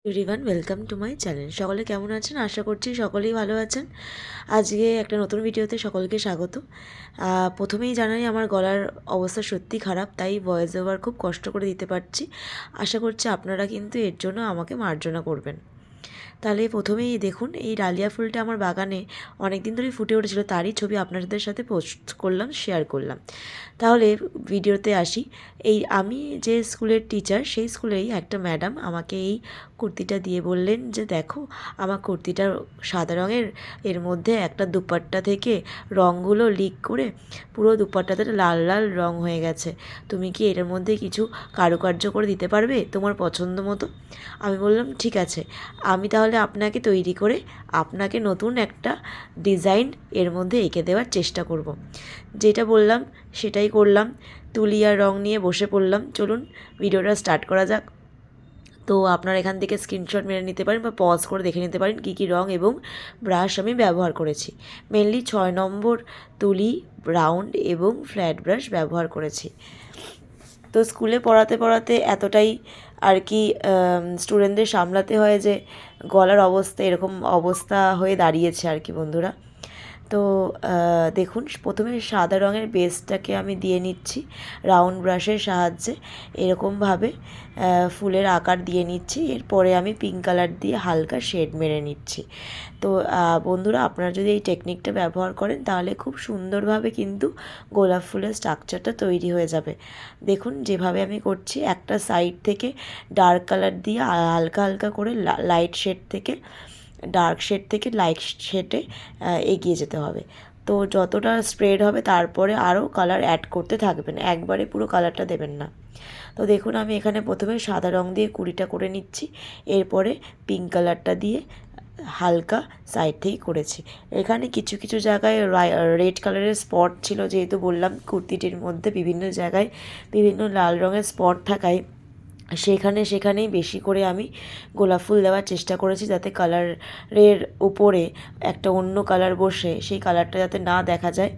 Everyone welcome to my channel. সকলে কেমন আছেন? আশা করছি সকলেই ভালো আছেন। আজকে একটা নতুন ভিডিওতে সকলকে স্বাগত। প্রথমেই জানাই আমার গলার অবস্থা সত্যি খারাপ, তাই ভয়েস ওভার খুব কষ্ট করে দিতে পারছি। আশা করছি আপনারা কিন্তু এর জন্য আমাকে মার্জনা করবেন। তাহলে প্রথমেই দেখুন, এই ডালিয়া ফুলটা আমার বাগানে অনেক দিন ধরেই ফুটে উঠেছিল, তারই ছবি আপনাদের সাথে পোস্ট করলাম, শেয়ার করলাম। তাহলে ভিডিওতে আসি। আমি যে স্কুলের টিচার, সেই স্কুলেই একটা ম্যাডাম আমাকে এই কুর্তিটা দিয়ে বললেন যে দেখো, আমার কুর্তিটা সাদা রঙের, এর মধ্যে একটা দুপাট্টা থেকে রঙগুলো লিক করে পুরো দুপাট্টাতে লাল লাল রঙ হয়ে গেছে, তুমি কি এর মধ্যে কিছু কারুকার্য করে দিতে পারবে তোমার পছন্দ মতো? আমি বললাম ঠিক আছে, আমি তাহলে আপনাকে তৈরি করে আপনাকে নতুন একটা ডিজাইন এর মধ্যে এঁকে দেওয়ার চেষ্টা করব। যেটা বললাম সেটাই করলাম। তুলি আর রং নিয়ে বসে পড়লাম। চলুন ভিডিওটা স্টার্ট করা যাক। তো আপনারা এখান থেকে স্ক্রিনশট মেরে নিতে পারেন বা পজ করে দেখে নিতে পারেন কী কী রং এবং ব্রাশ আমি ব্যবহার করেছি। মেনলি 6 নম্বর তুলি, রাউন্ড এবং ফ্ল্যাট ব্রাশ ব্যবহার করেছি। তো স্কুলে পড়াতে পড়াতে এতটাই আর কি স্টুডেন্টদের সামলাতে হয় যে গলার অবস্থা এরকম অবস্থা হয়ে দাঁড়িয়েছে আর কি বন্ধুরা। তো দেখুন, প্রথমে সাদা রঙের বেসটাকে আমি দিয়ে নিচ্ছি রাউন্ড ব্রাশের সাহায্যে, এরকমভাবে ফুলের আকার দিয়ে নিচ্ছি। এরপরে আমি পিঙ্ক কালার দিয়ে হালকা শেড মেরে নিচ্ছি। তো বন্ধুরা, আপনারা যদি এই টেকনিকটা ব্যবহার করেন তাহলে খুব সুন্দরভাবে কিন্তু গোলাপ ফুলের স্ট্রাকচারটা তৈরি হয়ে যাবে। দেখুন যেভাবে আমি করছি, একটা সাইড থেকে ডার্ক কালার দিয়ে হালকা হালকা করে লাইট শেড থেকে ডার্ক শেড থেকে লাইট শেডে এগিয়ে যেতে হবে। তো যতটা স্প্রেড হবে তারপরে আরও কালার অ্যাড করতে থাকবেন, একবারে পুরো কালারটা দেবেন না। তো দেখুন, আমি এখানে প্রথমে সাদা রং দিয়ে কুড়িটা করে নিচ্ছি, এরপরে পিঙ্ক কালারটা দিয়ে হালকা সাইড থেকেই করেছি। এখানে কিছু কিছু জায়গায় রেড কালারের স্পট ছিল, যেহেতু বললাম কুর্তিটির মধ্যে বিভিন্ন জায়গায় বিভিন্ন লাল রঙের স্পট থাকায় সেখানেই বেশি করে আমি গোলাপ ফুল দেওয়ার চেষ্টা করেছি, যাতে কালারের উপরে একটা অন্য কালার বসে সেই কালারটা যাতে না দেখা যায়।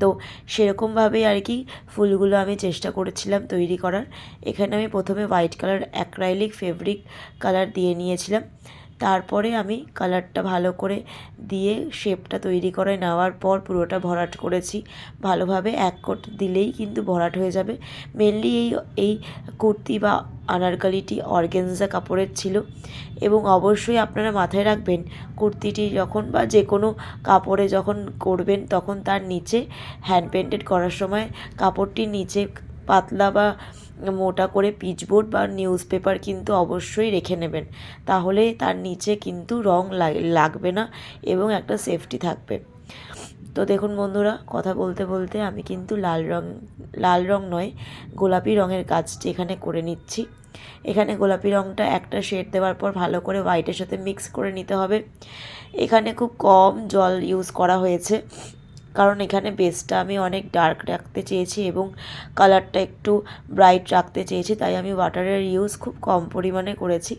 তো সেরকমভাবেই আর কি ফুলগুলো আমি চেষ্টা করেছিলাম তৈরি করার। এখানে আমি প্রথমে white colour acrylic fabric colour দিয়ে নিয়েছিলাম। তারপরে আমি কালারটা ভালো করে দিয়ে শেপটা তৈরি করে নেওয়ার পর পুরোটা ভরাট করেছি ভালোভাবে। এক কোট দিলেই কিন্তু ভরাট হয়ে যাবে। মেনলি এই কুর্তি বা আনারকলিটি অর্গেনজা কাপড়ের ছিল, এবং অবশ্যই আপনারা মাথায় রাখবেন, কুর্তিটি যখন বা যে কোনো কাপড়ে যখন করবেন তখন তার নিচে হ্যান্ড পেন্টেড করার সময় কাপড়টির নিচে পাতলা বা মোটা করে পিচবোর্ড বা নিউজ পেপার কিন্তু অবশ্যই রেখে নেবেন, তাহলে তার নিচে কিন্তু রং লাগবে না এবং একটা সেফটি থাকবে। তো দেখুন বন্ধুরা, কথা বলতে বলতে আমি কিন্তু লাল রং নয়, গোলাপি রঙের কাজটি এখানে করে নিচ্ছি। এখানে গোলাপি রঙটা একটা শেড দেওয়ার পর ভালো করে হোয়াইটের সাথে মিক্স করে নিতে হবে। এখানে খুব কম জল ইউজ করা হয়েছে, কারণ এখানে বেসটা আমি অনেক ডার্ক রাখতে চেয়েছি এবং কালারটা একটু ব্রাইট রাখতে চেয়েছি, তাই আমি ওয়াটারের ইউজ খুব কম পরিমাণে করেছি।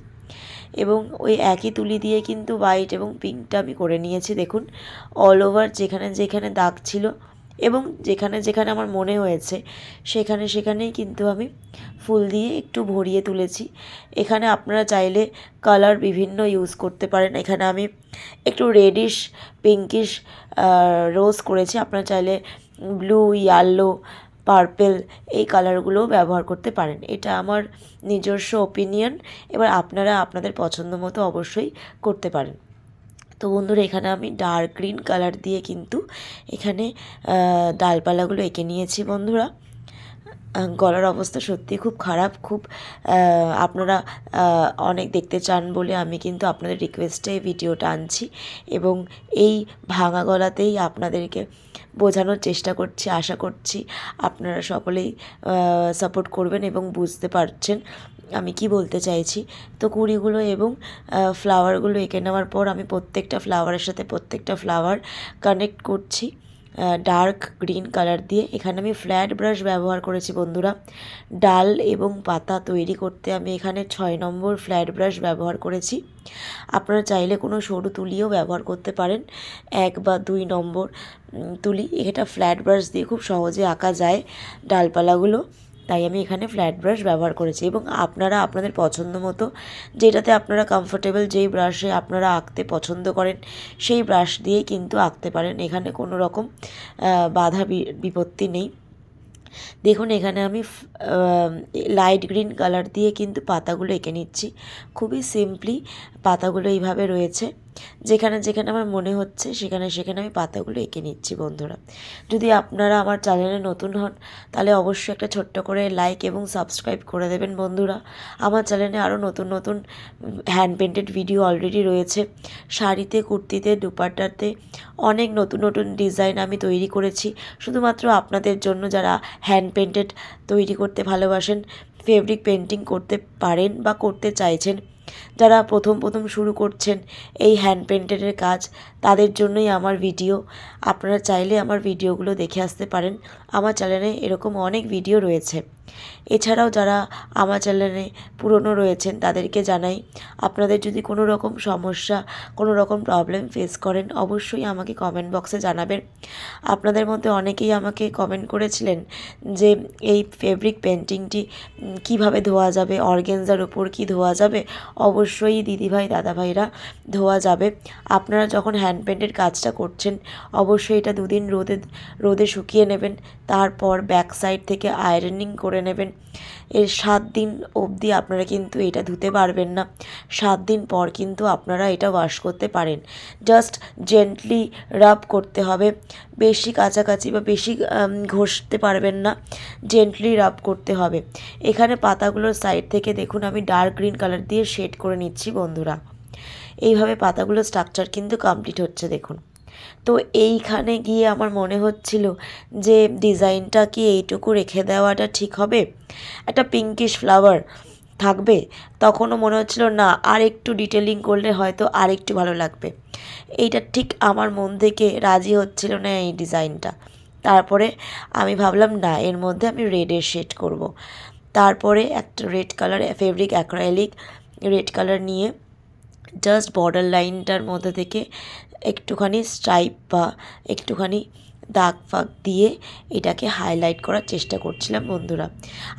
এবং ওই একই তুলি দিয়ে কিন্তু হোয়াইট এবং পিঙ্কটা আমি করে নিয়েছি। দেখুন, অল ওভার যেখানে যেখানে দাগ ছিল এবং যেখানে যেখানে আমার মনে হয়েছে সেখানেই কিন্তু আমি ফুল দিয়ে একটু ভরিয়ে তুলেছি। এখানে আপনারা চাইলে কালার বিভিন্ন ইউজ করতে পারেন। এখানে আমি একটু রেডিশ পিঙ্কিশ রোজ করেছি, আপনারা চাইলে ব্লু, ইয়েলো, পার্পেল এই কালারগুলোও ব্যবহার করতে পারেন। এটা আমার নিজস্ব ওপিনিয়ন, এবার আপনারা আপনাদের পছন্দ মতো অবশ্যই করতে পারেন। তো বন্ধুরা, এখানে আমি ডার্ক গ্রিন কালার দিয়ে কিন্তু এখানে ডালপালাগুলো এঁকে নিয়েছি। বন্ধুরা, গলার অবস্থা সত্যি খুব খারাপ, খুব আপনারা অনেক দেখতে চান বলে আমি কিন্তু আপনাদের রিকোয়েস্টে ভিডিওটা আনছি এবং এই ভাঙা গলাতেই আপনাদেরকে বোঝানোর চেষ্টা করছি। আশা করছি আপনারা সকলেই সাপোর্ট করবেন এবং বুঝতে পারছেন আমি কি বলতে চাইছি। তো কুড়িগুলো এবং ফ্লাওয়ারগুলো এঁকে নেওয়ার পর আমি প্রত্যেকটা ফ্লাওয়ারের সাথে প্রত্যেকটা ফ্লাওয়ার কানেক্ট করছি ডার্ক গ্রিন কালার দিয়ে। এখানে আমি ফ্ল্যাট ব্রাশ ব্যবহার করেছি বন্ধুরা। ডাল এবং পাতা তৈরি করতে আমি এখানে 6 নম্বর ফ্ল্যাট ব্রাশ ব্যবহার করেছি। আপনারা চাইলে কোনো সরু তুলিও ব্যবহার করতে পারেন, 1 বা 2 নম্বর তুলি। এটা ফ্ল্যাট ব্রাশ দিয়ে খুব সহজে আঁকা যায় ডালপালাগুলো। তাই আমি এখানে ফ্ল্যাট ব্রাশ ব্যবহার করেছি। এবং আপনারা আপনাদের পছন্দ মতো যেটাতে আপনারা কমফোর্টেবল, যেই ব্রাশে আপনারা আঁকতে পছন্দ করেন সেই ব্রাশ দিয়েই কিন্তু আঁকতে পারেন। এখানে কোনো রকম বাধা বিপত্তি নেই। দেখুন এখানে আমি লাইট গ্রিন কালার দিয়ে কিন্তু পাতাগুলো এঁকে নিচ্ছি। খুবই সিম্পলি পাতাগুলো এইভাবে রয়েছে, যেখানে যেখানে আমার মনে হচ্ছে সেখানে সেখানে আমি পাতাগুলো এঁকে নিচ্ছি বন্ধুরা। যদি আপনারা আমার চ্যানেলে নতুন হন তাহলে অবশ্যই একটা ছোট্ট করে লাইক এবং সাবস্ক্রাইব করে দেবেন বন্ধুরা। আমার চ্যানেলে আরও নতুন নতুন হ্যান্ড পেন্টেড ভিডিও অলরেডি রয়েছে। শাড়িতে, কুর্তিতে, দুপাট্টাতে অনেক নতুন নতুন ডিজাইন আমি তৈরি করেছি শুধুমাত্র আপনাদের জন্য, যারা হ্যান্ড পেন্টেড তৈরি করতে ভালোবাসেন, ফেব্রিক পেন্টিং করতে পারেন বা করতে চাইছেন, যারা প্রথম প্রথম শুরু করছেন এই হ্যান্ড পেন্টেডের কাজ, তাদের জন্যই আমার ভিডিও। আপনারা চাইলে আমার ভিডিওগুলো দেখে আসতে পারেন। আমার চ্যানেলে এরকম অনেক ভিডিও রয়েছে। এছাড়াও যারা আমার চ্যানেলে পুরনো রয়েছেন তাদেরকে জানাই, আপনাদের যদি কোনো রকম সমস্যা, কোনো রকম প্রবলেম ফেস করেন অবশ্যই আমাকে কমেন্ট বক্সে জানাবেন। আপনাদের মধ্যে অনেকেই আমাকে কমেন্ট করেছিলেন যে এই ফেব্রিক পেন্টিংটি কিভাবে ধোয়া যাবে, অর্গানজার উপর কি ধোয়া যাবে। অবশ্যই দিদিভাই দাদাভাইরা ধোয়া যাবে। আপনারা যখন হ্যান্ড পেন্টের কাজটা করছেন অবশ্যই এটা 2 দিন রোদে শুকিয়ে নেবেন, তারপর ব্যাক সাইড থেকে আয়রনিং করে নেবেন। এর 7 দিন অবধি আপনারা কিন্তু এটা ধুতে পারবেন না। 7 দিন পর কিন্তু আপনারা এটা ওয়াশ করতে পারেন। জাস্ট জেন্টলি রাব করতে হবে, বেশি কাছাকাছি বা বেশি ঘষতে পারবেন না, জেন্টলি রাব করতে হবে। এখানে পাতাগুলোর সাইড থেকে দেখুন আমি ডার্ক গ্রিন কালার দিয়ে শেড করে নিচ্ছি বন্ধুরা। এইভাবে পাতাগুলোর স্ট্রাকচার কিন্তু কমপ্লিট হচ্ছে দেখুন। তো এইখানে গিয়ে আমার মনে হচ্ছিল যে ডিজাইনটা কি এইটুকু রেখে দেওয়াটা ঠিক হবে, একটা পিঙ্কিশ ফ্লাওয়ার থাকবে। তখনও মনে হচ্ছিল না, আর একটু ডিটেলিং করলে হয়তো আর একটু ভালো লাগবে। এইটা ঠিক আমার মন থেকে রাজি হচ্ছিল না এই ডিজাইনটা। তারপরে আমি ভাবলাম না, এর মধ্যে আমি রেডের শেড করব। তারপরে একটা red colour fabric acrylic red colour নিয়ে জাস্ট বর্ডার লাইনটার মধ্যে থেকে একটুখানি স্ট্রাইপ বা একটুখানি দাগ ফাগ দিয়ে এটাকে হাইলাইট করার চেষ্টা করছিলাম বন্ধুরা।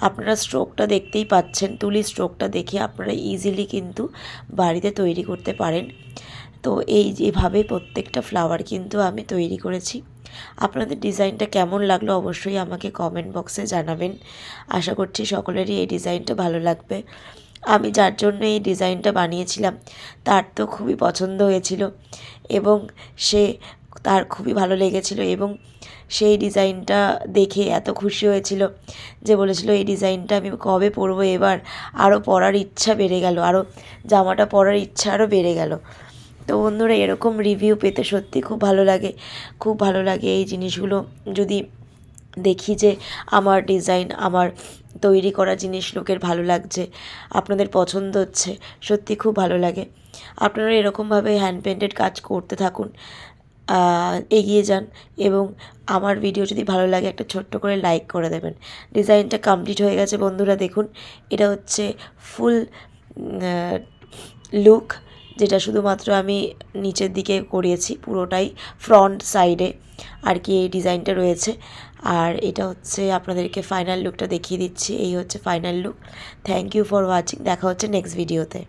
আপনারা স্ট্রোকটা দেখতেই পাচ্ছেন, তুলি স্ট্রোকটা দেখে আপনারা ইজিলি কিন্তু বাড়িতে তৈরি করতে পারেন। তো এই যেভাবে প্রত্যেকটা ফ্লাওয়ার কিন্তু আমি তৈরি করেছি। আপনাদের ডিজাইনটা কেমন লাগলো অবশ্যই আমাকে কমেন্ট বক্সে জানাবেন। আশা করছি সকলেরই এই ডিজাইনটা ভালো লাগবে। আমি যার জন্য এই ডিজাইনটা বানিয়েছিলাম তার তো খুবই পছন্দ হয়েছিল এবং তার খুবই ভালো লেগেছিল এবং সেই ডিজাইনটা দেখে এত খুশি হয়েছিল যে বলেছিল এই ডিজাইনটা আমি কবে পরবো, এবার আরও পরার ইচ্ছা বেড়ে গেল, আরও জামাটা পরার ইচ্ছা আরও বেড়ে গেল। তো বন্ধুরা এরকম রিভিউ পেতে সত্যি খুব ভালো লাগে, খুব ভালো লাগে এই জিনিসগুলো যদি দেখি যে আমার ডিজাইন, আমার তৈরি করা জিনিস লোকের ভালো লাগছে, আপনাদের পছন্দ হচ্ছে, সত্যি খুব ভালো লাগে। আপনারা এরকমভাবে হ্যান্ড পেন্টেড কাজ করতে থাকুন, এগিয়ে যান এবং আমার ভিডিও যদি ভালো লাগে একটা ছোট্ট করে লাইক করে দেবেন। ডিজাইনটা কমপ্লিট হয়ে গেছে বন্ধুরা, দেখুন এটা হচ্ছে ফুল লুক, যেটা শুধুমাত্র আমি নিচের দিকে করিয়েছি, পুরোটাই ফ্রন্ট সাইডে আর কি এই ডিজাইনটা রয়েছে। আর এটা হচ্ছে আপনাদেরকে ফাইনাল লুকটা দেখিয়ে দিচ্ছি, এই হচ্ছে final look. Thank you for watching, দেখা হচ্ছে নেক্সট ভিডিওতে।